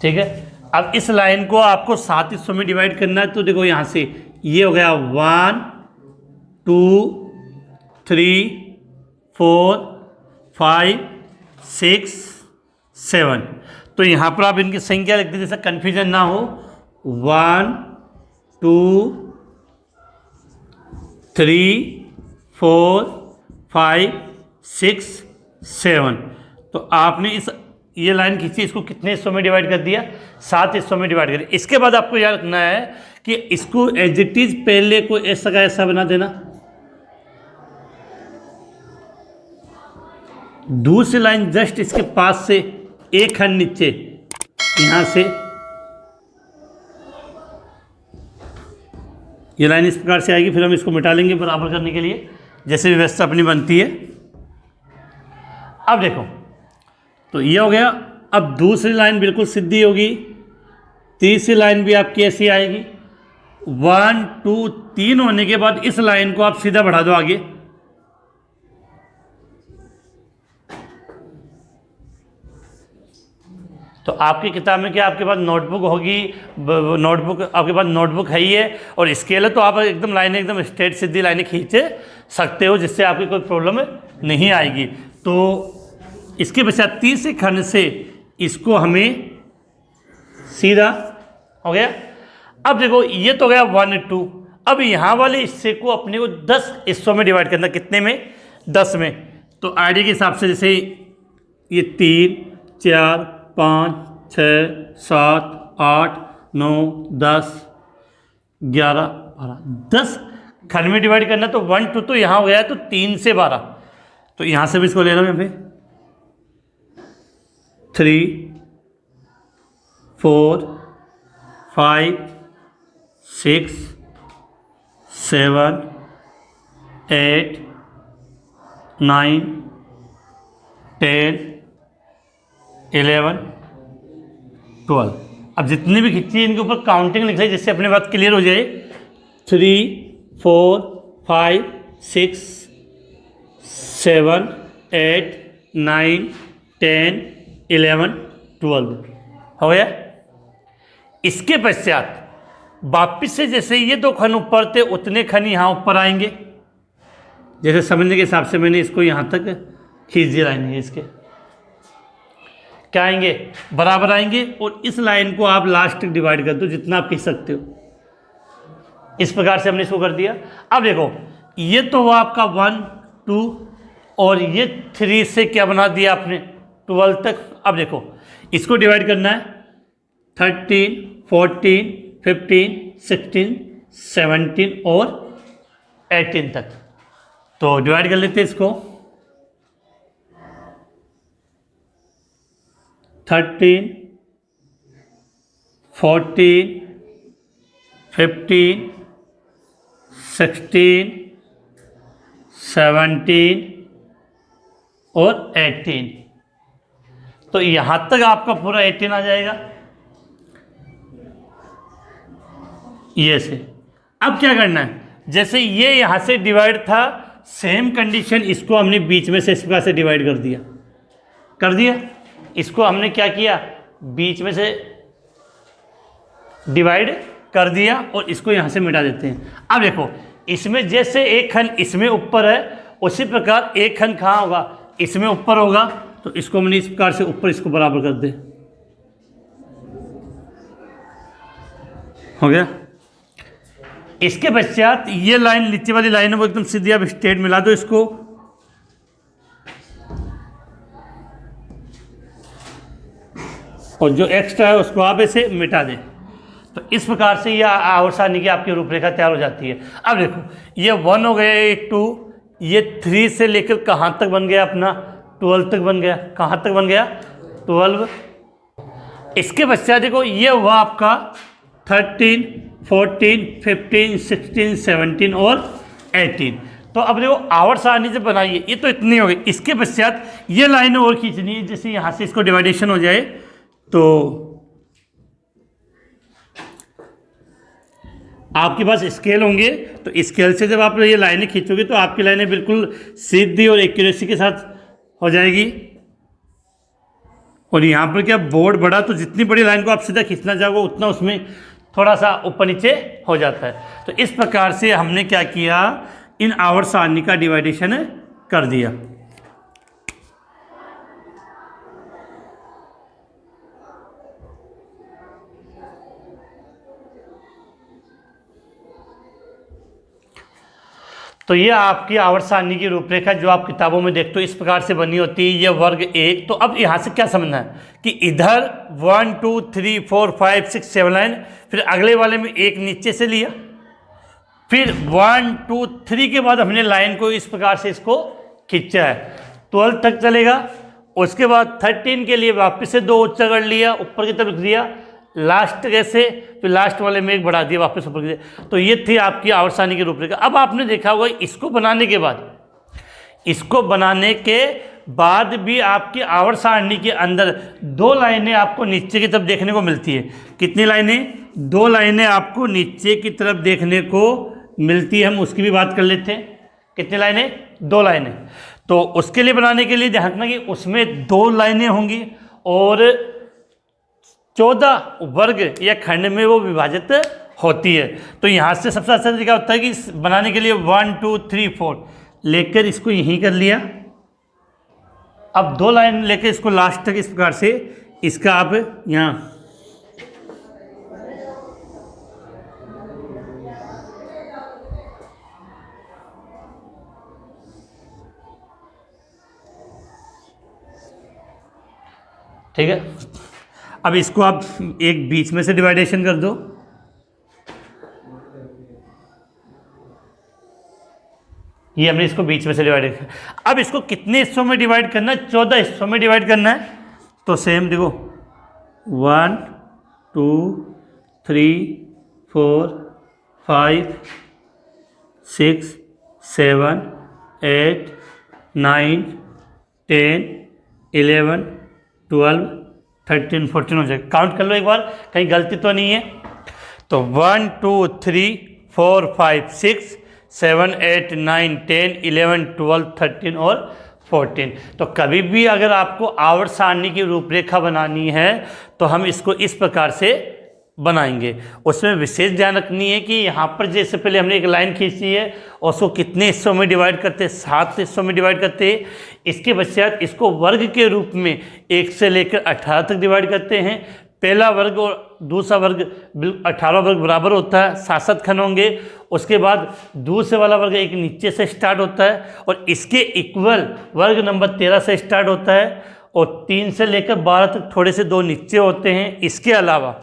ठीक है। अब इस लाइन को आपको 7 हिस्सों में डिवाइड करना है। तो देखो यहाँ से ये हो गया 1 2 3 4 5 6 7। तो यहाँ पर आप इनकी संख्या लिख दीजिए जैसा कन्फ्यूजन ना हो। 1 2 3 4 5 6 7। तो आपने ये लाइन खींची, इसको कितने हिस्सों में डिवाइड कर दिया? 7 हिस्सों में डिवाइड कर दिया। इसके बाद आपको याद रखना है कि इसको एज इट इज पहले को ऐसा का ऐसा बना देना। दूसरी लाइन जस्ट इसके पास से एक खंड नीचे, यहां से ये लाइन इस प्रकार से आएगी। फिर हम इसको मिटा लेंगे बराबर करने के लिए, जैसे व्यवस्था अपनी बनती है। अब देखो, तो ये हो गया। अब दूसरी लाइन बिल्कुल सीधी होगी। तीसरी लाइन भी आपकी ऐसी आएगी। 1 2 3 होने के बाद इस लाइन को आप सीधा बढ़ा दो आगे। तो आपकी किताब में क्या आपके पास नोटबुक होगी, नोटबुक आपके पास नोटबुक है ही है और स्केल है, तो आप एकदम लाइनें एकदम स्ट्रेट सीधी लाइनें खींच सकते हो, जिससे आपकी कोई प्रॉब्लम नहीं आएगी। तो इसके पश्चात तीसरे खंड से इसको हमें सीधा हो गया। अब देखो ये तो गया 1 2। अब यहाँ वाले हिस्से को अपने को 10 हिस्सों में डिवाइड करना। कितने में? 10 में। तो आईडी के हिसाब से जैसे ये 3 4 5 6 7 8 9 10 11 12 10 खंड में डिवाइड करना। तो 1 2 तो यहाँ हो गया, तो 3 से 12। तो यहाँ से भी इसको ले रहा हूँ मैं 3 4 5 6 7 8 9 10 11 12। अब जितनी भी खिंची इनके ऊपर काउंटिंग लिख रही, जिससे अपनी बात क्लियर हो जाए। 3 4 5 6 7 8 9 10 11 12 हो गया। इसके पश्चात वापिस से जैसे ये 2 खंड ऊपर थे, उतने खंड यहाँ ऊपर आएंगे। जैसे समझने के हिसाब से मैंने इसको यहाँ तक खींच दिया लाइन है, इसके क्या आएंगे? बराबर आएंगे। और इस लाइन को आप लास्ट तक डिवाइड कर दो जितना आप खींच सकते हो। इस प्रकार से हमने इसको कर दिया। अब देखो, ये तो वो आपका 1 2 और ये 3 से क्या बना दिया आपने? 12 तक। अब देखो, इसको डिवाइड करना है 13 14 15 16 17 और 18 तक। तो डिवाइड कर लेते हैं इसको। 13 14 15 16 17 और 18। तो यहाँ तक आपका पूरा 18 आ जाएगा ये से। अब क्या करना है? जैसे ये यहाँ से डिवाइड था, सेम कंडीशन इसको हमने बीच में से इस प्रकार से डिवाइड कर दिया। इसको हमने क्या किया? बीच में से डिवाइड कर दिया और इसको यहाँ से मिटा देते हैं। अब देखो, इसमें जैसे एक खंड इसमें ऊपर है, उसी प्रकार एक खंड कहाँ होगा? इसमें ऊपर होगा। तो इसको हमने इस प्रकार से ऊपर इसको बराबर कर दे। हो गया। इसके पश्चात ये लाइन, नीचे वाली लाइन है वो एकदम सीधी आप स्ट्रेट मिला दो इसको। और जो एक्स्ट्रा है उसको आप ऐसे मिटा दें। तो इस प्रकार से यह आवर्सानी की आपकी रूपरेखा तैयार हो जाती है। अब देखो, ये 1 हो गया, एक 2, ये 3 से लेकर कहाँ तक बन गया अपना? 12 तक बन गया। कहाँ तक बन गया? 12। इसके पश्चात देखो, ये हुआ आपका 13 14 15 16 17 और 18। तो अब देखो, आवर्त सारणी से बनाइए। ये तो इतनी हो गई। इसके पश्चात ये लाइन और खींचनी है, जैसे यहाँ से इसको डिवाइडेशन हो जाए। तो आपके पास स्केल होंगे, तो स्केल से जब आप ये लाइनें खींचोगे तो आपकी लाइनें बिल्कुल सीधी और एक्यूरेसी के साथ हो जाएगी। और यहाँ पर क्या बोर्ड बड़ा, तो जितनी बड़ी लाइन को आप सीधा खींचना चाहोगे उतना उसमें थोड़ा सा ऊपर नीचे हो जाता है। तो इस प्रकार से हमने क्या किया, इन आवर्त सारणी का डिवाइडेशन कर दिया। तो ये आपकी आवर्त सारणी की रूपरेखा जो आप किताबों में देखते हो इस प्रकार से बनी होती है। ये वर्ग 1। तो अब यहाँ से क्या समझना है कि इधर 1 2 3 4 5 6 7 लाइन, फिर अगले वाले में एक नीचे से लिया, फिर 1 2 3 के बाद हमने लाइन को इस प्रकार से इसको खींचा है, 12 तक चलेगा। उसके बाद 13 के लिए वापस से 2 ऊंचा कर लिया, ऊपर की तरफ दिया, लास्ट कैसे, फिर लास्ट वाले में एक बढ़ा दिया, वापस ऊपर दिया। तो ये थी आपकी आवर्त सारणी की रूपरेखा। अब आपने देखा होगा इसको बनाने के बाद भी आपकी आवर्त सारणी के अंदर 2 लाइनें आपको नीचे की तरफ देखने को मिलती है। कितनी लाइनें? 2 लाइनें आपको नीचे की तरफ देखने को मिलती है। हम उसकी भी बात कर लेते हैं। कितनी लाइनें? 2 लाइनें। तो उसके लिए बनाने के लिए ध्यान रखना कि उसमें 2 लाइनें होंगी और 14 वर्ग या खंड में वो विभाजित होती है। तो यहाँ से सबसे अच्छा तरीका होता है कि बनाने के लिए 1 2 3 4 लेकर इसको यहीं कर लिया। अब 2 लाइन लेकर इसको लास्ट तक इस प्रकार से इसका आप यहाँ ठीक है। अब इसको आप एक बीच में से डिवाइडेशन कर दो। ये हमने इसको बीच में से डिवाइड किया। अब इसको कितने हिस्सों में डिवाइड करना है? 14 हिस्सों में डिवाइड करना है। तो सेम देखो 1 2 3 4 5 6 7 8 9 10 11 12 13 14 हो जाएगा। काउंट कर लो एक बार, कहीं गलती तो नहीं है। तो 1 2 3 4 5 6 7 8 9 10 11 12 13 और 14। तो कभी भी अगर आपको आवर्त सारणी की रूपरेखा बनानी है तो हम इसको इस प्रकार से बनाएंगे। उसमें विशेष ध्यान रखनी है कि यहाँ पर जैसे पहले हमने एक लाइन खींची है और उसको कितने हिस्सों में डिवाइड करते हैं? 7 हिस्सों में डिवाइड करते हैं। इसके पश्चात इसको वर्ग के रूप में 1 से लेकर 18 तक डिवाइड करते हैं। पहला वर्ग और दूसरा वर्ग 18 वर्ग बराबर होता है, 7 खंड होंगे। उसके बाद दूसरे वाला वर्ग एक नीचे से स्टार्ट होता है और इसके इक्वल वर्ग नंबर 13 से स्टार्ट होता है और 3 से लेकर 12 तक थोड़े से 2 नीचे होते हैं। इसके अलावा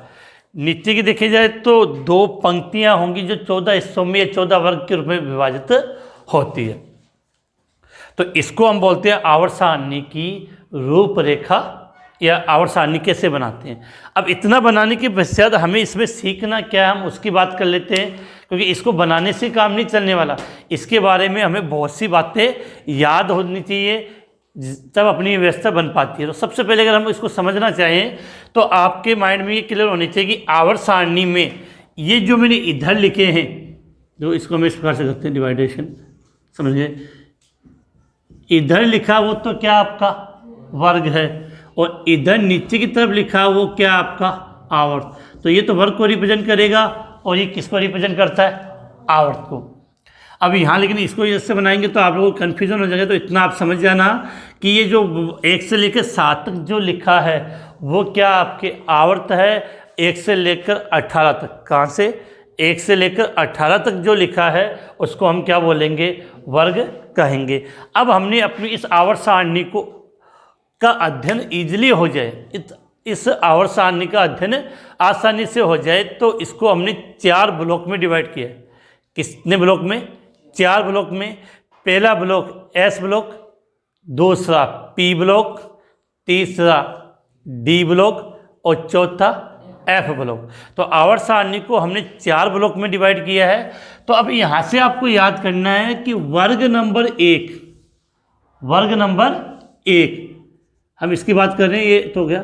नीचे की देखी जाए तो 2 पंक्तियां होंगी जो 14 हिस्सों में या 14 वर्ग के रूप में विभाजित होती है। तो इसको हम बोलते हैं आवर्त सारणी की रूपरेखा या आवर्त सारणी कैसे बनाते हैं। अब इतना बनाने के पश्चात हमें इसमें सीखना क्या है, हम उसकी बात कर लेते हैं, क्योंकि इसको बनाने से काम नहीं चलने वाला। इसके बारे में हमें बहुत सी बातें याद होनी चाहिए तब अपनी व्यवस्था बन पाती है। तो सबसे पहले अगर हम इसको समझना चाहें तो आपके माइंड में ये क्लियर होनी चाहिए कि आवर्त सारणी में ये जो मैंने इधर लिखे हैं, जो इसको हम इस प्रकार से करते हैं डिवाइडेशन, समझ गए। इधर लिखा वो तो क्या आपका वर्ग है और इधर नीचे की तरफ लिखा वो क्या आपका आवर्त। तो ये तो वर्ग को रिप्रेजेंट करेगा और ये किसको रिप्रेजेंट करता है? आवर्त को। अब यहाँ लेकिन इसको जैसे बनाएंगे तो आप लोगों को कन्फ्यूजन हो जाएगा। तो इतना आप समझ जाना कि ये जो 1 से लेकर 7 तक जो लिखा है वो क्या आपके आवर्त है। 1 से लेकर 18 तक, कहाँ से? 1 से लेकर 18 तक जो लिखा है उसको हम क्या बोलेंगे? वर्ग कहेंगे। अब हमने अपनी इस आवर्त सारणी को का अध्ययन ईजिली हो जाए, इस आवर्त सारणी का अध्ययन आसानी से हो जाए, तो इसको हमने 4 ब्लॉक में डिवाइड किया है। कितने ब्लॉक में? 4 ब्लॉक में। पहला ब्लॉक एस ब्लॉक, दूसरा पी ब्लॉक, तीसरा डी ब्लॉक और चौथा एफ ब्लॉक। तो आवर्त सारणी को हमने 4 ब्लॉक में डिवाइड किया है। तो अब यहाँ से आपको याद करना है कि वर्ग नंबर 1 हम इसकी बात कर रहे हैं, ये तो गया।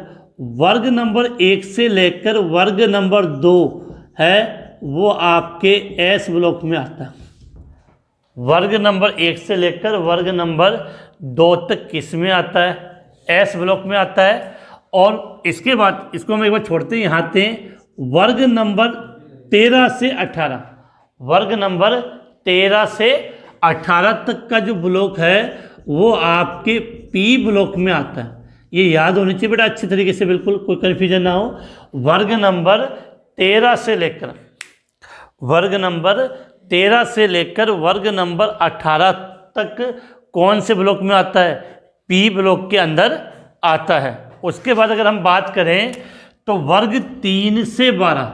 वर्ग नंबर 1 से लेकर वर्ग नंबर 2 है वो आपके एस ब्लॉक में आता है। वर्ग नंबर 1 से लेकर वर्ग नंबर 2 तक किस में आता है? एस ब्लॉक में आता है। और इसके बाद इसको हम एक बार छोड़ते हैं, यहाँ आते हैं वर्ग नंबर 13 से 18। वर्ग नंबर 13 से 18 तक का जो ब्लॉक है वो आपके पी ब्लॉक में आता है। ये याद होनी चाहिए बेटा अच्छी तरीके से, बिल्कुल कोई कन्फ्यूजन ना हो। वर्ग नंबर 13 से लेकर वर्ग नंबर 13 से लेकर वर्ग नंबर 18 तक कौन से ब्लॉक में आता है? पी ब्लॉक के अंदर आता है। उसके बाद अगर हम बात करें तो वर्ग 3 से 12,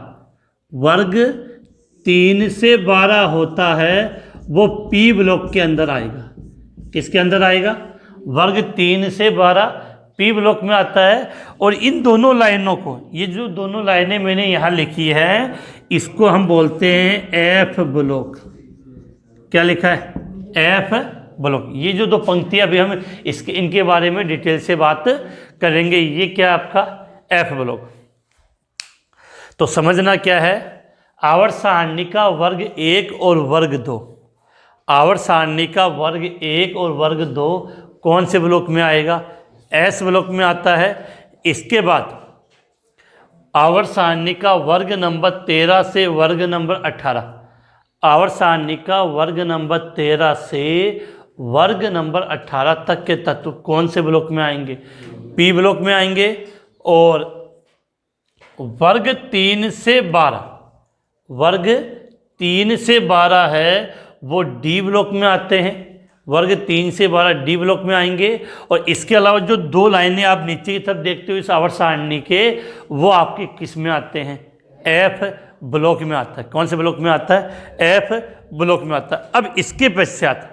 वर्ग 3 से 12 होता है वो पी ब्लॉक के अंदर आएगा। किसके अंदर आएगा? वर्ग 3 से 12 पी ब्लॉक में आता है। और इन दोनों लाइनों को, ये जो दोनों लाइनें मैंने यहाँ लिखी है, इसको हम बोलते हैं एफ ब्लॉक। क्या लिखा है? F block. ये जो दो पंक्तियाँ अभी हम इनके बारे में डिटेल से बात करेंगे। ये क्या आपका एफ ब्लॉक। तो समझना क्या है, आवर्त सारणी का वर्ग 1 और वर्ग 2, आवर्त सारणी का वर्ग 1 और वर्ग 2 कौन से ब्लॉक में आएगा? एस ब्लॉक में आता है। इसके बाद आवर्त सारणी का वर्ग नंबर 13 से वर्ग नंबर 18, आवर्त सारणी का वर्ग नंबर 13 से वर्ग नंबर 18 तक के तत्व कौन से ब्लॉक में आएंगे? पी ब्लॉक में आएंगे। और वर्ग 3 से 12, वर्ग 3 से 12 है वो डी ब्लॉक में आते हैं। वर्ग 3 से 12 डी ब्लॉक में आएंगे। और इसके अलावा जो दो लाइनें आप नीचे की तरफ देखते हो इस आवर्त सारणी के, वो आपके किस में आते हैं? एफ ब्लॉक में आता है। कौन से ब्लॉक में आता है? एफ ब्लॉक में आता है। अब इसके पश्चात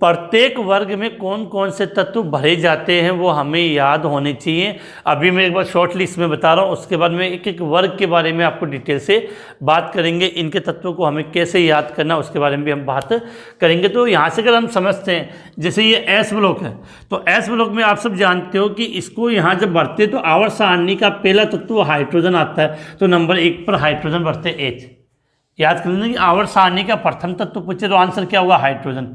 प्रत्येक वर्ग में कौन कौन से तत्व भरे जाते हैं वो हमें याद होने चाहिए। अभी मैं एक बार शॉर्ट लिस्ट में बता रहा हूँ, उसके बाद में एक एक वर्ग के बारे में आपको डिटेल से बात करेंगे। इनके तत्वों को हमें कैसे याद करना उसके बारे में भी हम बात करेंगे। तो यहाँ से अगर हम समझते हैं, जैसे ये एस ब्लॉक है, तो एस ब्लॉक में आप सब जानते हो कि इसको यहाँ जब भरते तो आवर्त सारणी का पहला तत्व हाइड्रोजन आता है, तो नंबर 1 पर हाइड्रोजन भरते एच। याद कर लेना कि आवर्त सारणी का प्रथम तत्व पूछे तो आंसर क्या होगा? हाइड्रोजन।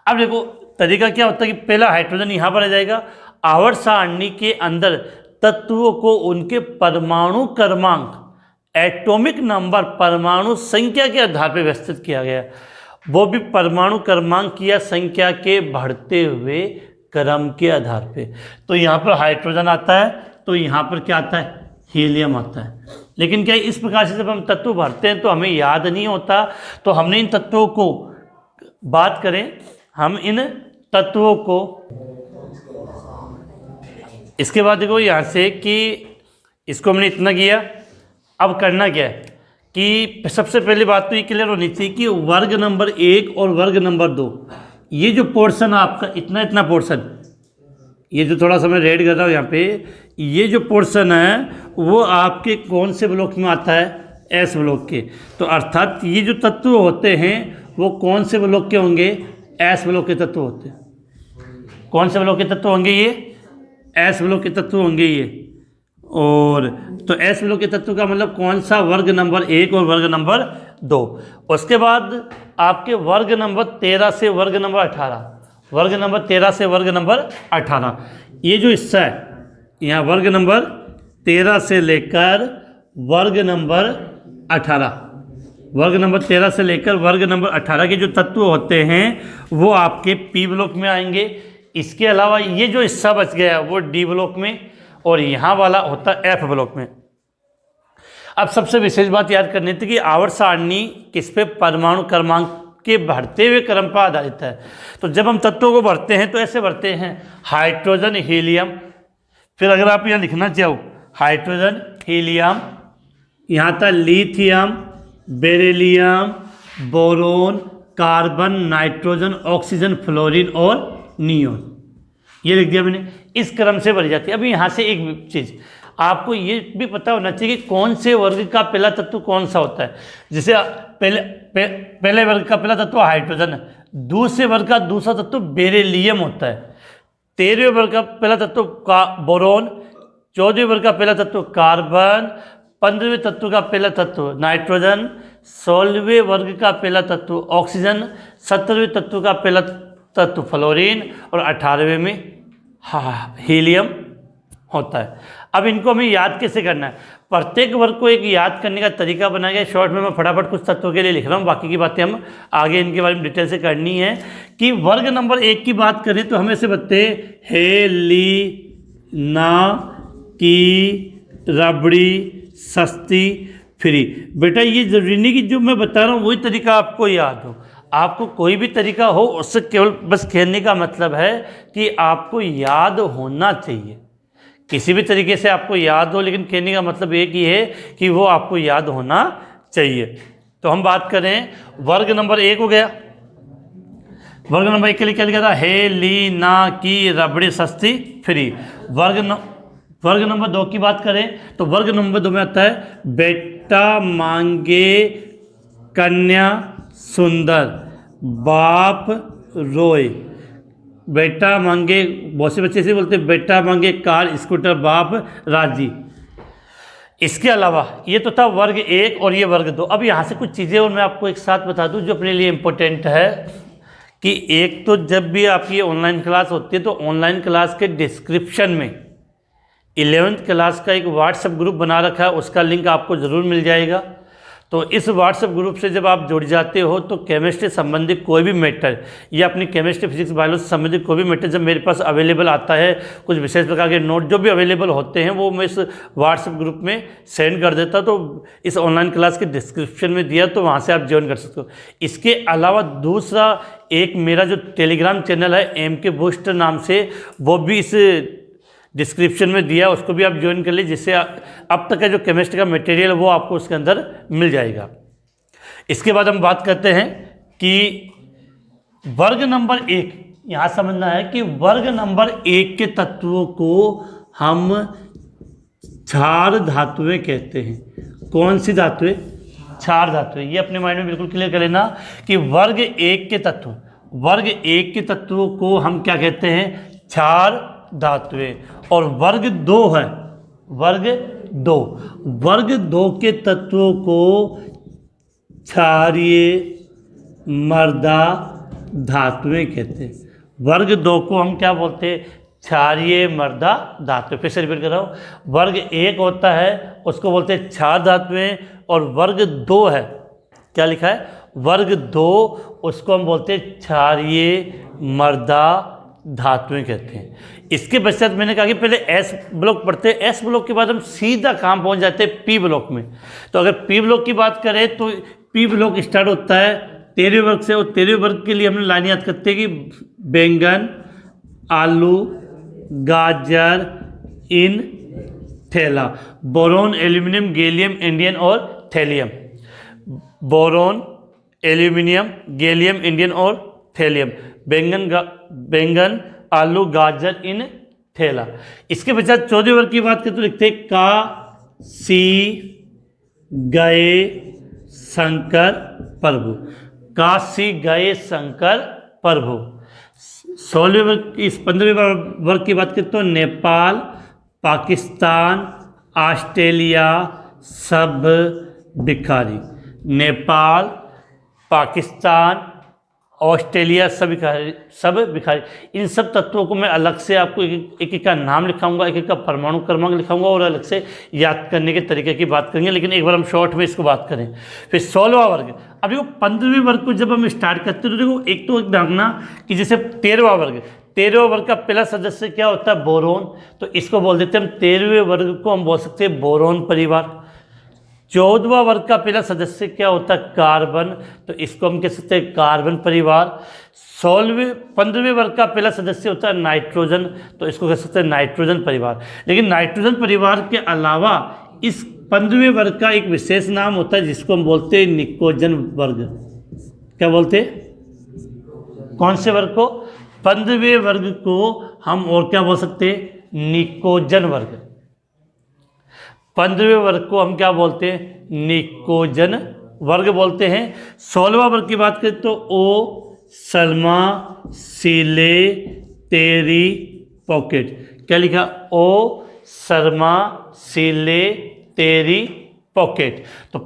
अब देखो तरीका क्या होता है कि पहला हाइड्रोजन यहाँ पर आ जाएगा। आवर्त सारणी के अंदर तत्वों को उनके परमाणु क्रमांक, एटॉमिक नंबर, परमाणु संख्या के आधार पर व्यवस्थित किया गया, वो भी परमाणु क्रमांक या संख्या के बढ़ते हुए क्रम के आधार पे। तो यहाँ पर हाइड्रोजन आता है, तो यहाँ पर क्या आता है? हीलियम आता है। लेकिन क्या इस प्रकार से जब हम तत्व भरते हैं तो हमें याद नहीं होता, तो हमने इन तत्वों को बात करें, हम इन तत्वों को इसके बाद देखो यहाँ से कि इसको हमने इतना किया। अब करना क्या है कि सबसे पहली बात तो ये क्लियर होनी चाहिए कि वर्ग नंबर 1 और वर्ग नंबर 2, ये जो पोर्शन है आपका इतना इतना पोर्शन, ये जो थोड़ा सा मैं रेड कर रहा हूँ यहाँ पे, ये जो पोर्शन है वो आपके कौन से ब्लॉक में आता है? एस ब्लॉक के। तो अर्थात ये जो तत्व होते हैं वो कौन से ब्लॉक के होंगे? एस ब्लॉक के तत्व होते हैं। कौन से ब्लॉक के तत्व होंगे? ये एस ब्लॉक के तत्व होंगे ये। और तो एस ब्लॉक के तत्व का मतलब कौन सा? वर्ग नंबर 1 और वर्ग नंबर 2। उसके बाद आपके वर्ग नंबर 13 से वर्ग नंबर 18, वर्ग नंबर 13 से वर्ग नंबर 18, ये जो हिस्सा है यहाँ वर्ग नंबर 13 से लेकर वर्ग नंबर 18, वर्ग नंबर 13 से लेकर वर्ग नंबर 18 के जो तत्व होते हैं वो आपके पी ब्लॉक में आएंगे। इसके अलावा ये जो हिस्सा बच गया वो डी ब्लॉक में, और यहाँ वाला होता है एफ ब्लॉक में। अब सबसे विशेष बात याद करनी थी कि आवर्त सारणी किस पे? परमाणु क्रमांक के बढ़ते हुए क्रम पर आधारित है। तो जब हम तत्वों को भरते हैं तो ऐसे भरते हैं, हाइड्रोजन, हीलियम, फिर अगर आप यहाँ लिखना चाहो हाइड्रोजन, हीलियम, यहाँ था lithium, beryllium, boron, carbon, nitrogen, oxygen, fluorine और नियोन, ये लिख दिया मैंने। इस क्रम से भरी जाती है। अभी यहाँ से एक चीज़ आपको ये भी पता होना चाहिए कि कौन से वर्ग का पहला तत्व कौन सा होता है। जैसे पहले वर्ग का पहला तत्व हाइड्रोजन है, दूसरे वर्ग का दूसरा तत्व बेरिलियम होता है, 13वें वर्ग का पहला तत्व का बोरोन, 14वें वर्ग का पहला तत्व कार्बन, 15वें तत्व का पहला तत्व नाइट्रोजन, 16वें वर्ग का पहला तत्व ऑक्सीजन, 17वें तत्व का पहला तत्व फ्लोरीन और 18वें में हीलियम होता है। अब इनको हमें याद कैसे करना है, प्रत्येक वर्ग को एक याद करने का तरीका बनाया गया। शॉर्ट में मैं फटाफट कुछ तत्वों के लिए लिख रहा हूँ, बाकी की बातें हम आगे इनके बारे में डिटेल से करनी है। कि वर्ग नंबर 1 की बात करें तो हमें से बताते हे, ली, ना, की, रबड़ी, सस्ती, फ्री। बेटा ये जरूरी नहीं कि जो मैं बता रहा हूँ वही तरीका आपको याद हो, आपको कोई भी तरीका हो उससे केवल बस खेलने का मतलब है कि आपको याद होना चाहिए। किसी भी तरीके से आपको याद हो, लेकिन कहने का मतलब एक ही है कि वो आपको याद होना चाहिए। तो हम बात करें वर्ग नंबर 1 हो गया। वर्ग नंबर 1 के लिए क्या लिखा था, हे, ली, ना, की, रबड़ी, सस्ती, फ्री। वर्ग नंबर 2 की बात करें तो वर्ग नंबर 2 में आता है बेटा मांगे कन्या सुंदर, बाप रोए। बेटा मांगे, बहुत से बच्चे से बोलते हैं बेटा मांगे कार स्कूटर, बाप राजी। इसके अलावा ये तो था वर्ग 1 और ये वर्ग 2। अब यहाँ से कुछ चीज़ें और मैं आपको एक साथ बता दूँ जो अपने लिए इम्पोर्टेंट है। कि एक तो जब भी आपकी ऑनलाइन क्लास होती है तो ऑनलाइन क्लास के डिस्क्रिप्शन में 11th क्लास का एक व्हाट्सएप ग्रुप बना रखा है, उसका लिंक आपको ज़रूर मिल जाएगा। तो इस व्हाट्सएप ग्रुप से जब आप जुड़ जाते हो तो केमिस्ट्री संबंधित कोई भी मैटर या अपनी केमिस्ट्री, फिजिक्स, बायोलॉजी संबंधित कोई भी मैटर जब मेरे पास अवेलेबल आता है, कुछ विशेष प्रकार के नोट जो भी अवेलेबल होते हैं वो मैं इस व्हाट्सएप ग्रुप में सेंड कर देता। तो इस ऑनलाइन क्लास के डिस्क्रिप्शन में दिया, तो वहाँ से आप ज्वाइन कर सकते हो। इसके अलावा दूसरा एक मेरा जो टेलीग्राम चैनल है MK बूस्टर नाम से, वो भी इस डिस्क्रिप्शन में दिया, उसको भी आप ज्वाइन कर लीजिए, जिससे अब तक का जो केमिस्ट्री का मटेरियल वो आपको उसके अंदर मिल जाएगा। इसके बाद हम बात करते हैं कि वर्ग नंबर 1, यहाँ समझना है कि वर्ग नंबर 1 के तत्वों को हम क्षार धातुएं कहते हैं। कौन सी धातुएं? क्षार धातुएं। ये अपने माइंड में बिल्कुल क्लियर कर लेना कि वर्ग 1 के तत्वों को हम क्या कहते हैं? क्षार धातुएं। और वर्ग 2 है, वर्ग 2 के तत्वों को क्षारीय मर्दा धातुएं कहते हैं। वर्ग 2 को हम क्या बोलते हैं? क्षारीय मर्दा धातु। फिर से रिपीट कर रहा हूँ, वर्ग 1 होता है उसको बोलते हैं क्षार धातुएं, और वर्ग 2 है, क्या लिखा है? वर्ग 2, उसको हम बोलते हैं क्षारीय मर्दा धातुएं कहते हैं। इसके पश्चात मैंने कहा कि पहले एस ब्लॉक पढ़ते हैं, एस ब्लॉक के बाद हम सीधा काम पहुंच जाते हैं पी ब्लॉक में। तो अगर पी ब्लॉक की बात करें तो पी ब्लॉक स्टार्ट होता है 13वें वर्ग से, और 13वें वर्ग के लिए हमने लाइन याद करते हैं कि बैंगन, आलू, गाजर, इन, थैला। बोरोन, एल्यूमिनियम, गैलियम, इंडियम और thallium. Boron, aluminium, gallium, indium और थैलियम। बैंगन, आलू, गाजर, इन, थैला। इसके पश्चात 14वें वर्ग की बात करें तो लिखते हैं का, सी, गए, शंकर, प्रभु। काशी गए शंकर प्रभु। 16वें वर्ग, इस 15वें वर्ग की बात करें तो नेपाल, पाकिस्तान, ऑस्ट्रेलिया, सब भिखारी। नेपाल, पाकिस्तान, ऑस्ट्रेलिया, सब भिखारी। इन सब तत्वों को मैं अलग से आपको एक का नाम लिखाऊंगा, एक का परमाणु क्रमांक लिखाऊंगा, और अलग से याद करने के तरीके की बात करेंगे। लेकिन एक बार हम शॉर्ट में इसको बात करें। फिर 16वां वर्ग। अब देखो 15वें वर्ग को जब हम स्टार्ट करते हैं तो देखो एक तो देखना कि जैसे 13वां वर्ग का पहला सदस्य क्या होता है? बोरोन। तो इसको बोल देते हैं हम 13वें वर्ग को हम बोल सकते हैं बोरोन परिवार। 14वां वर्ग का पहला सदस्य क्या होता है? कार्बन। तो इसको हम कह सकते हैं कार्बन परिवार। 15वें वर्ग का पहला सदस्य होता है नाइट्रोजन। तो इसको कह सकते हैं नाइट्रोजन परिवार। लेकिन नाइट्रोजन परिवार के अलावा इस 15वें वर्ग का एक विशेष नाम होता है जिसको हम बोलते हैं निकोजन वर्ग। क्या बोलते हैं? कौन से वर्ग को? 15वें वर्ग को हम और क्या बोल सकते हैं? निकोजन वर्ग। 15वें वर्ग को हम क्या बोलते हैं? निकोजन वर्ग बोलते हैं। 16वां वर्ग की बात करें तो ओ, सलमा, सीले, तेरी, पॉकेट। क्या लिखा? ओ, शर्मा, सीले, तेरी, पॉकेट। तो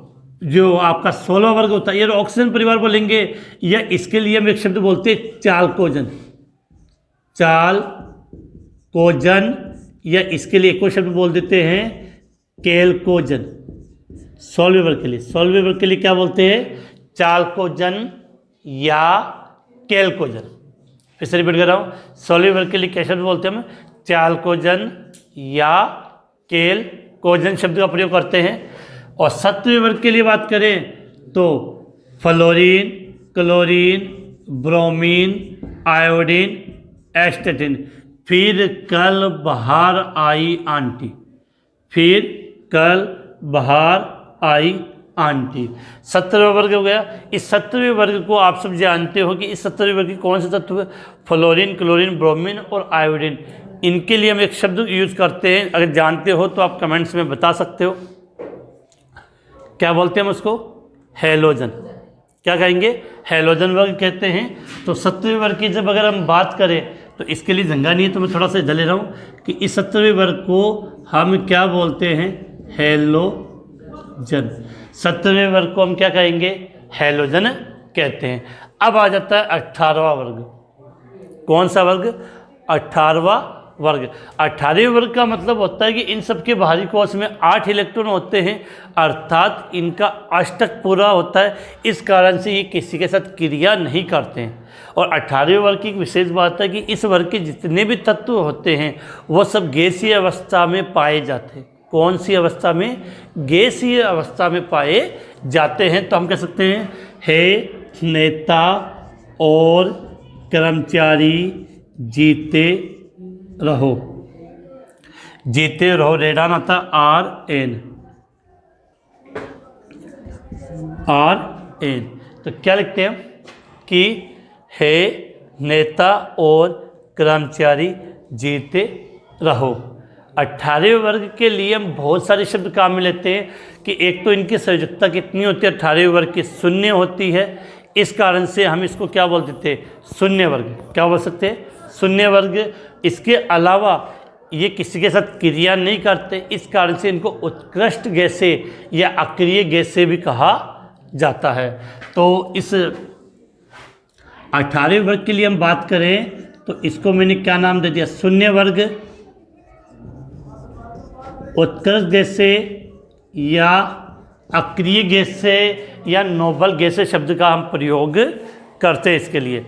जो आपका 16वां वर्ग होता है, ये ऑक्सीजन परिवार बोलेंगे, या इसके लिए हम एक शब्द बोलते हैं चालकोजन। चालकोजन, या इसके लिए एक और शब्द बोल देते हैं कैल्कोजन। सॉल्वेबल के लिए, सॉल्वेबल के लिए क्या बोलते हैं? चाल्कोजन या कैल्कोजन। फिर से रिपीट कर रहा हूँ, सॉल्वेबल के लिए क्या शब्द बोलते हैं हम? चाल्कोजन या कैल्कोजन शब्द का प्रयोग करते हैं। और सत्व वर्ग के लिए बात करें तो फ्लोरीन, क्लोरीन, ब्रोमीन, आयोडीन, एस्टेटिन। फिर कल बाहर आई आंटी, फिर कल बाहर आई आंटी। 17वां वर्ग हो गया। इस 17वें वर्ग को आप सब जानते हो कि इस 17वें वर्ग की कौन से तत्व है? फ्लोरीन, क्लोरीन, ब्रोमीन और आयोडीन। इनके लिए हम एक शब्द यूज करते हैं, अगर जानते हो तो आप कमेंट्स में बता सकते हो। क्या बोलते हैं हम उसको? हैलोजन। क्या कहेंगे? हैलोजन वर्ग कहते हैं। तो 17वें वर्ग की जब अगर हम बात करें तो इसके लिए जंगा नहीं है, तो मैं थोड़ा सा इधर ले रहा हूँ कि इस 17वें वर्ग को हम क्या बोलते हैं? हैलोजन। 17वें वर्ग को हम क्या कहेंगे? हैलोजन कहते हैं। अब आ जाता है 18वां वर्ग। कौन सा वर्ग? 18वां वर्ग। 18वें वर्ग का मतलब होता है कि इन सबके बाहरी कोश में 8 इलेक्ट्रॉन होते हैं, अर्थात इनका अष्टक पूरा होता है। इस कारण से ये किसी के साथ क्रिया नहीं करते हैं। और 18वें वर्ग की विशेष बात है कि इस वर्ग के जितने भी तत्व होते हैं वो सब गैसीय अवस्था में पाए जाते हैं। कौन सी अवस्था में? गैसीय अवस्था में पाए जाते हैं। तो हम कह सकते हैं हे नेता और कर्मचारी जीते रहो। जीते रहो रेडान आता RN। तो क्या लिखते हैं कि हे नेता और कर्मचारी जीते रहो। 18वें वर्ग के लिए हम बहुत सारे शब्द काम में लेते हैं कि एक तो इनकी संयोजकता कितनी होती है? 18वें वर्ग की शून्य होती है। इस कारण से हम इसको क्या बोल देते हैं? शून्य वर्ग। क्या बोल सकते हैं? शून्य वर्ग। इसके अलावा ये किसी के साथ क्रिया नहीं करते, इस कारण से इनको उत्कृष्ट गैसें या अक्रिय गैसें भी कहा जाता है। तो इस 18वें वर्ग के लिए हम बात करें तो इसको मैंने क्या नाम दे दिया? शून्य वर्ग। उत्कृष्ट गैसें या अक्रिय गैसें या नोबल गैसें शब्द का हम प्रयोग करते हैं इसके लिए।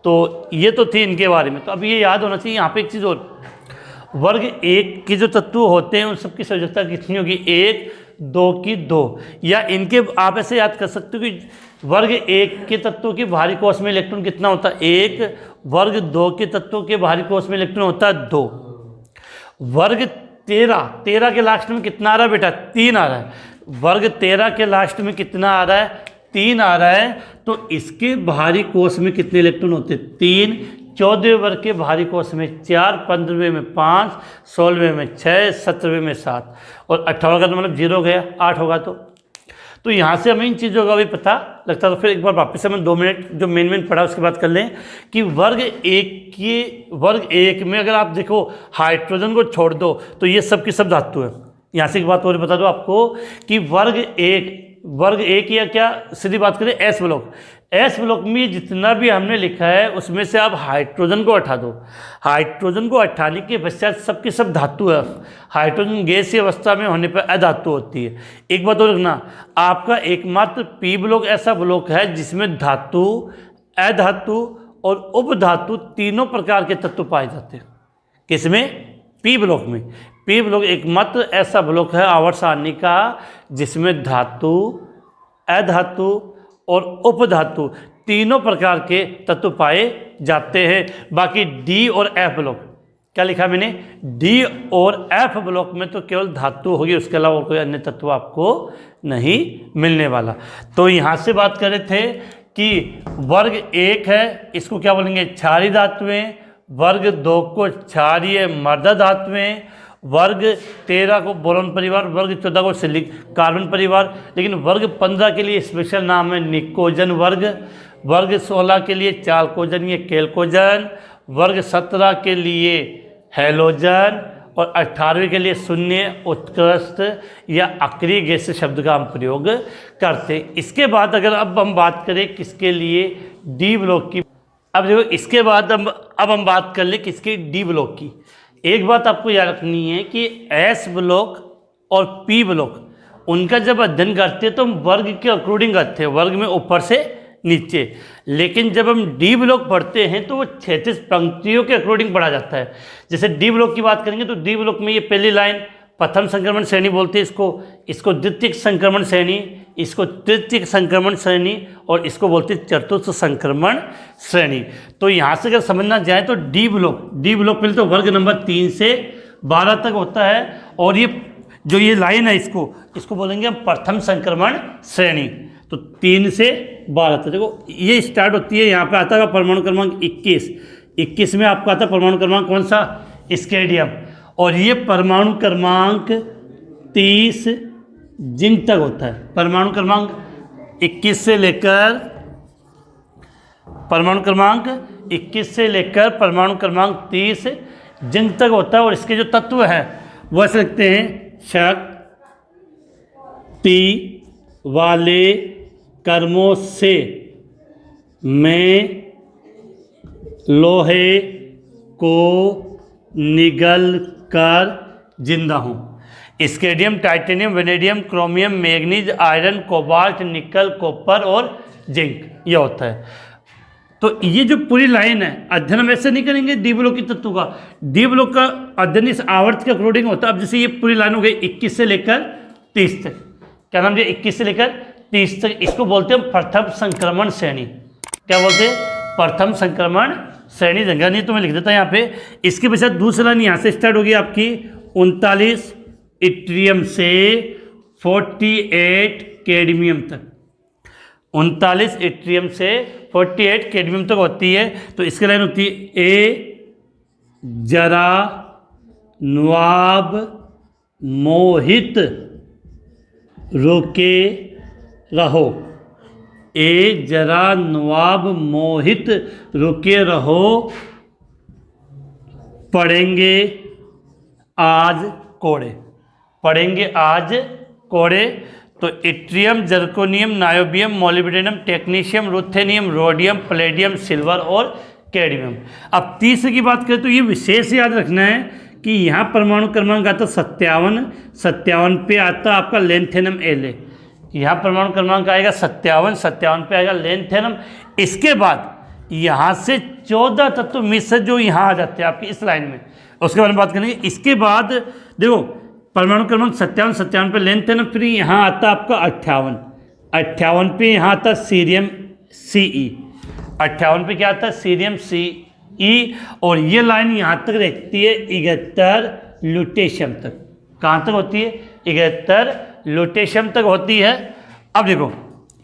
तो ये तो थी इनके बारे में। तो अब ये याद होना चाहिए यहाँ पे एक चीज़ और, वर्ग 1 के जो तत्व होते हैं उन सबकी संयोजकता कितनी होगी? 1, 2 की 2। या इनके आप ऐसे याद कर सकते हो कि वर्ग 1 के तत्वों के बाहरी कोश में इलेक्ट्रॉन कितना होता है? 1। वर्ग 2 के तत्वों के बाहरी कोश में इलेक्ट्रॉन होता है 2। वर्ग 13 के लास्ट में कितना आ रहा है बेटा? 3 आ रहा है। वर्ग 13 के लास्ट में कितना आ रहा है? 3 आ रहा है। तो इसके बाहरी कोश में कितने इलेक्ट्रॉन होते हैं? 3। 14वें वर्ग के बाहरी कोश में 4, 15वें में 5, 16वें में 6, 17वें में 7 और 18वां का तो मतलब 0 गया, 8 होगा। तो यहाँ से हमें इन चीज़ों का भी पता लगता है। तो फिर एक बार वापस से हम 2 मिनट जो मेन पढ़ा उसके बाद कर लें कि वर्ग 1 में अगर आप देखो हाइड्रोजन को छोड़ दो तो ये सब की सब धातु है। यहाँ से एक बात और बता दो आपको कि वर्ग एक या क्या सीधी बात करें एस ब्लॉक में जितना भी हमने लिखा है उसमें से आप हाइड्रोजन को हटा दो। हाइड्रोजन को हटाने के पश्चात सबकी सब धातु है। हाइड्रोजन गैसीय अवस्था में होने पर अधातु होती है। एक बात और रखना, आपका एकमात्र पी ब्लॉक ऐसा ब्लॉक है जिसमें धातु, अधातु और उपधातु तीनों प्रकार के तत्व पाए जाते हैं। किसमें? पी ब्लॉक में। पी ब्लॉक एकमात्र ऐसा ब्लॉक है आवर्त सारणी का जिसमें धातु, अधातु और उपधातु तीनों प्रकार के तत्व पाए जाते हैं। बाकी डी और एफ ब्लॉक, क्या लिखा मैंने? डी और एफ ब्लॉक में तो केवल धातु होगी, उसके अलावा कोई अन्य तत्व आपको नहीं मिलने वाला। तो यहाँ से बात कर रहे थे कि वर्ग 1 है, इसको क्या बोलेंगे? क्षारीय धातुएं। वर्ग 2 को क्षारीय मर्द धातुएं। वर्ग 13 को बोरोन परिवार, वर्ग 14 को सिलिक कार्बन परिवार। लेकिन वर्ग 15 के लिए स्पेशल नाम है निकोजन वर्ग। वर्ग 16 के लिए चाल्कोजन या कैल्कोजन। वर्ग 17 के लिए हैलोजन और 18वें के लिए शून्य, उत्कृष्ट या अक्रिय गैस शब्द का हम प्रयोग करते हैं। इसके बाद अगर अब हम बात करें किसके लिए? डी ब्लॉक की। अब देखो इसके बाद अब हम बात कर ले किसके? डी ब्लॉक की। एक बात आपको याद रखनी है कि एस ब्लॉक और पी ब्लॉक उनका जब अध्ययन करते हैं तो हम वर्ग के अकॉर्डिंग करते हैं, वर्ग में ऊपर से नीचे। लेकिन जब हम डी ब्लॉक पढ़ते हैं तो वो 36 पंक्तियों के अकॉर्डिंग पढ़ा जाता है। जैसे डी ब्लॉक की बात करेंगे तो डी ब्लॉक में ये पहली लाइन प्रथम संक्रमण श्रेणी बोलते हैं इसको द्वितीय संक्रमण श्रेणी, इसको तृतीय संक्रमण श्रेणी और इसको बोलते हैं चतुर्थ संक्रमण श्रेणी। तो यहाँ से अगर समझना जाए तो डी ब्लॉक पहले तो वर्ग नंबर 3 से 12 तक होता है, और ये जो ये लाइन है इसको बोलेंगे हम प्रथम संक्रमण श्रेणी। तो 3 से 12 तक देखो ये स्टार्ट होती है, यहाँ पे आता है परमाणु क्रमांक 21 में आपका आता है परमाणु क्रमांक कौन सा, स्केडियम, और ये परमाणु क्रमांक 30 जिंक तक होता है। परमाणु क्रमांक 21 से लेकर परमाणु क्रमांक 30 जिंक तक होता है, और इसके जो तत्व हैं वो ऐसे लिखते हैं शक्ति वाले कर्मों से मैं लोहे को निगल कर जिंदा हूँ। स्केडियम, titanium, vanadium, chromium, manganese, iron, cobalt, निकल, कॉपर और जिंक, ये होता है। तो ये जो पूरी लाइन है अध्ययन हम ऐसे नहीं करेंगे डी ब्लॉक की तत्व का, डी ब्लॉक का अध्ययन इस आवर्त के अकॉर्डिंग होता है। अब जैसे ये पूरी लाइन हो गई 21 से लेकर 30 तक, क्या नाम है, 21 से लेकर 30 तक, इसको बोलते हैं प्रथम संक्रमण श्रेणी। क्या बोलते हैं, प्रथम संक्रमण श्रेणी। जगह नहीं तो मैं लिख देता यहाँ पे। इसके पश्चात दूसरी लाइन यहाँ से स्टार्ट होगी आपकी 39 इट्रियम से 48 कैडमियम तक, 39 इट्रियम से 48 कैडमियम तक होती है। तो इसकी लाइन होती है ए जरा नवाब मोहित रोके रहो, ए जरा नवाब मोहित रुके रहो, पढ़ेंगे आज कोड़े। तो yttrium, zirconium, niobium, molybdenum, technetium, ruthenium, rhodium, Palladium, silver और कैडमियम। अब तीसरे की बात करें तो ये विशेष याद रखना है कि यहाँ परमाणु क्रमांक आता 57 पे आता आपका लेंथेनम एले। यहाँ परमाणु क्रमांक आएगा 57 पे आएगा लेंथेनम। इसके बाद यहाँ से 14 तत्व मिश्र जो यहाँ आ जाते हैं आपकी इस लाइन में, उसके बारे में बात करेंगे। इसके बाद देखो परमाणु क्रमांक 57 पे लेंथेनम, फिर यहाँ आता आपका 58 पे यहाँ आता सीरियम Ce, 58 पे क्या आता है सीरियम Ce, और ये लाइन यहाँ तक रहती है 71 लुटेशियम तक। कहाँ तक होती है, 71 लुटेशियम तक होती है। अब देखो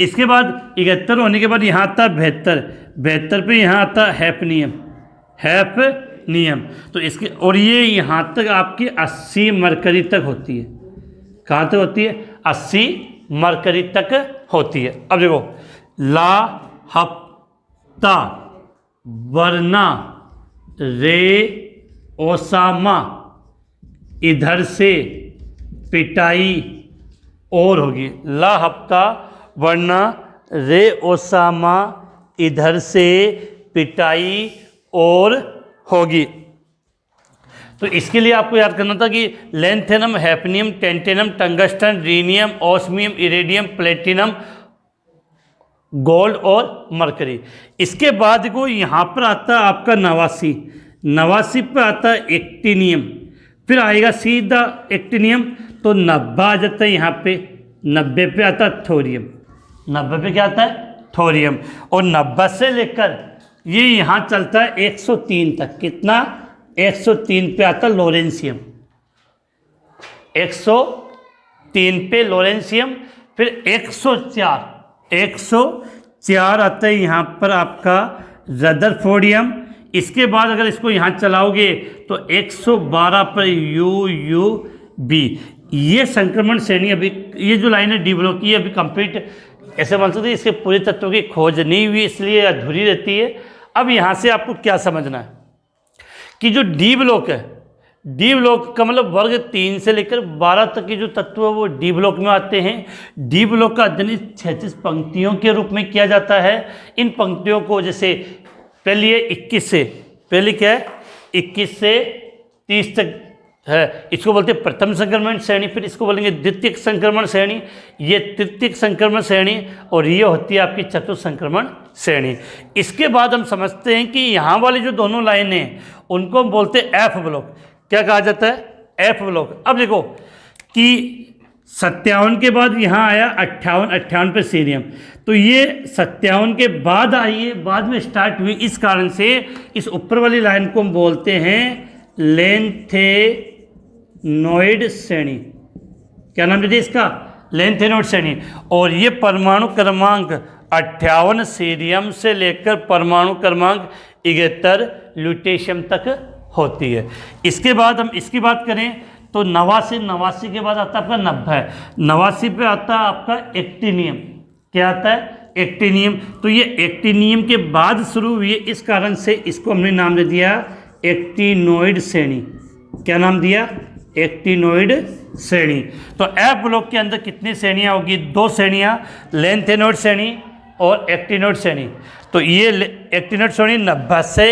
इसके बाद 71 होने के बाद यहाँ आता है 72 पे यहाँ आता है हैफनियम। तो इसके और ये यहाँ तक आपकी 80 मरकरी तक होती है। कहाँ तक होती है, 80 मरकरी तक होती है। अब देखो ला हफ्ता वरना रे ओसामा, इधर से पिटाई और होगी। ला हफ्ता वरना रे ओसामा, इधर से पिटाई और होगी। तो इसके लिए आपको याद करना था कि lanthanum, hafnium, tantalum, tungsten, rhenium, osmium, iridium, platinum, gold और मरकरी। इसके बाद को यहाँ पर आता है आपका 89 पे आता है एक्टिनियम, फिर आएगा सीधा एक्टिनियम, तो 90 आ जाता है यहाँ पे। 90 पे आता है थोरियम, 90 पे क्या आता है थोरियम, और 90 से लेकर ये यहाँ चलता है 103 तक। कितना, 103 पे आता है लोरेंसियम, 103 पे लोरेंसियम, फिर 104 आता है यहाँ पर आपका रदरफोर्डियम। इसके बाद अगर इसको यहाँ चलाओगे तो 112 पर UUB। ये संक्रमण श्रेणी अभी, ये जो लाइन है डी ब्लॉक की, अभी कंप्लीट ऐसे मान सकते हैं इसके पूरे तत्वों की खोज नहीं हुई, इसलिए अधूरी रहती है। अब यहाँ से आपको क्या समझना है कि जो डी ब्लॉक है, डी ब्लॉक का मतलब वर्ग 3 से लेकर 12 तक के जो तत्व है वो डी ब्लॉक में आते हैं। डी ब्लॉक का अध्ययन 36 पंक्तियों के रूप में किया जाता है। इन पंक्तियों को जैसे पहली है 21 से, पहली क्या है 21 से 30 तक है, इसको बोलते हैं प्रथम संक्रमण श्रेणी, फिर इसको बोलेंगे द्वितीय संक्रमण श्रेणी, ये तृतीय संक्रमण श्रेणी, और ये होती है आपकी चतुर्थ संक्रमण श्रेणी। इसके बाद हम समझते हैं कि यहाँ वाली जो दोनों लाइनें हैं उनको हम बोलते हैं एफ ब्लॉक। क्या कहा जाता है? F block. अब देखो कि 57 के बाद यहाँ आया 58 पे सीरियम, तो ये 57 के बाद आई है, बाद में स्टार्ट हुई, इस कारण से इस ऊपर वाली लाइन को हम बोलते हैं लेंथेनॉइड श्रेणी। क्या नाम दीजिए इसका? लेंथेनॉइड श्रेणी। और ये परमाणु क्रमांक 58 सीरियम से लेकर परमाणु क्रमांक 71 ल्यूटेशियम तक होती है। इसके बाद हम इसकी बात करें तो 89 के बाद आता है आपका 90, 89 पे आता है आपका एक्टिनियम। क्या आता है? एक्टिनियम। तो ये एक्टिनियम के बाद शुरू हुई है, इस कारण से इसको हमने नाम दे दिया एक्टिनोइड श्रेणी। क्या नाम दिया? एक्टिनोइड श्रेणी। तो एफ ब्लॉक के अंदर कितनी श्रेणियाँ होगी? 2 श्रेणियाँ, लेंथेनोइड श्रेणी और एक्टिनोइड श्रेणी। तो ये एक्टिनोइड श्रेणी 90 से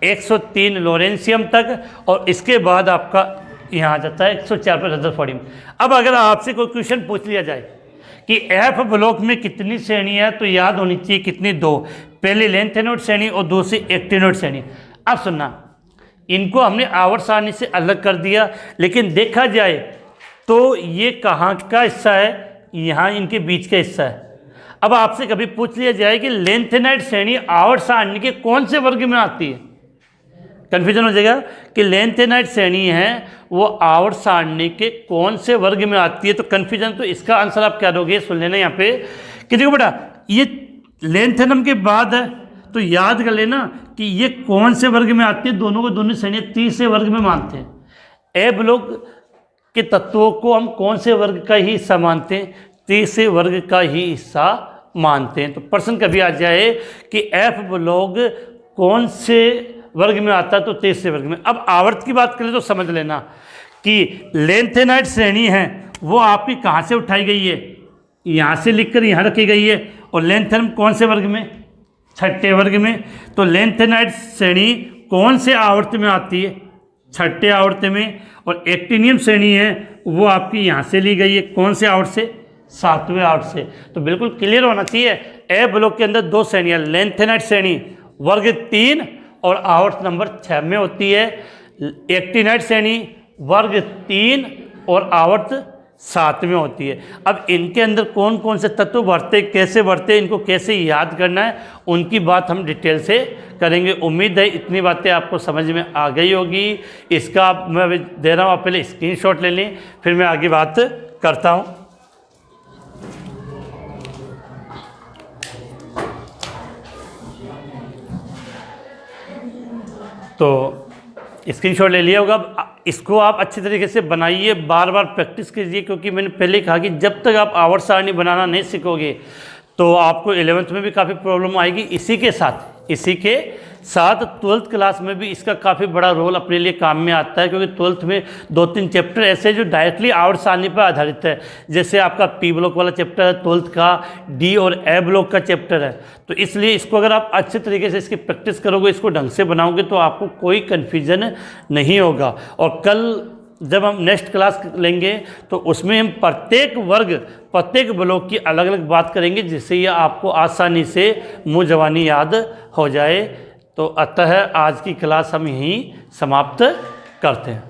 103 लोरेंशियम तक, और इसके बाद आपका यहाँ आ जाता है 104 पर रदरफोर्डियम। अब अगर आपसे कोई क्वेश्चन पूछ लिया जाए कि एफ ब्लॉक में कितनी श्रेणी है, तो याद होनी चाहिए कितनी? 2। पहली लेंथेनोइड श्रेणी और दूसरी एक्टिनोइड श्रेणी। अब सुनना, इनको हमने आवर्त सारणी से अलग कर दिया, लेकिन देखा जाए तो ये कहाँ का हिस्सा है? यहाँ इनके बीच का हिस्सा है। अब आपसे कभी पूछ लिया जाए कि लेंथेनोइड श्रेणी आवर्त सारणी के कौन से वर्ग में आती है, कन्फ्यूजन हो जाएगा कि लेंथेनोइड श्रेणी है वो आवर्त सारणी के कौन से वर्ग में आती है। तो कन्फ्यूजन, तो इसका आंसर आप क्या दोगे? सुन लेना यहाँ पे कि देखो बेटा, ये लेंथेनम के बाद है, तो याद कर लेना कि ये कौन से वर्ग में आती है। दोनों को दोनों श्रेणियाँ तीसरे वर्ग में मानते हैं। ए ब्लॉक के तत्वों को हम कौन से वर्ग का ही हिस्सा मानते हैं? तीसरे वर्ग का ही हिस्सा मानते हैं। तो प्रश्न कभी आ जाए कि एफ ब्लॉक कौन से वर्ग में आता है, तो तीसरे वर्ग में। अब आवर्त की बात करें तो समझ लेना कि लेंथेनोइड श्रेणी है वो आपकी कहाँ से उठाई गई है? यहाँ से लिखकर यहाँ रखी गई है। और लेंथेनम कौन से वर्ग में? छठे वर्ग में। तो लेंथेनोइड श्रेणी कौन से आवर्त में आती है? छठे आवर्त में। और एक्टिनियम श्रेणी है वो आपकी यहाँ से ली गई है, कौन से आवर्त से? 7वें आवर्त से। तो बिल्कुल क्लियर होना चाहिए, ए ब्लॉक के अंदर 2 श्रेणियाँ, लेंथेनोइड श्रेणी वर्ग 3 और आवर्त नंबर 6 में होती है। एक्टिनोइड श्रेणी वर्ग 3 और आवर्त 7 में होती है। अब इनके अंदर कौन कौन से तत्व बढ़ते, कैसे बढ़ते, इनको कैसे याद करना है, उनकी बात हम डिटेल से करेंगे। उम्मीद है इतनी बातें आपको समझ में आ गई होगी। इसका मैं दे रहा हूँ, आप पहले स्क्रीनशॉट ले लें, फिर मैं आगे बात करता हूँ। तो स्क्रीनशॉट ले लिया होगा। अब इसको आप अच्छी तरीके से बनाइए, बार बार प्रैक्टिस कीजिए, क्योंकि मैंने पहले कहा कि जब तक आप आवर्त सारणी बनाना नहीं सीखोगे तो आपको 11th में भी काफ़ी प्रॉब्लम आएगी। इसी के साथ 12th क्लास में भी इसका काफ़ी बड़ा रोल अपने लिए काम में आता है, क्योंकि 12th में 2-3 चैप्टर ऐसे जो डायरेक्टली आवर्त सारणी पर आधारित है। जैसे आपका पी ब्लॉक वाला चैप्टर है 12th का, डी और ए ब्लॉक का चैप्टर है। तो इसलिए इसको अगर आप अच्छे तरीके से इसकी प्रैक्टिस करोगे, इसको ढंग से बनाओगे, तो आपको कोई कन्फ्यूजन नहीं होगा। और कल जब हम नेक्स्ट क्लास लेंगे तो उसमें हम प्रत्येक वर्ग, प्रत्येक ब्लॉक की अलग अलग बात करेंगे, जिससे ये आपको आसानी से मुँह जबानी याद हो जाए। तो अतः आज की क्लास हम यहीं समाप्त करते हैं।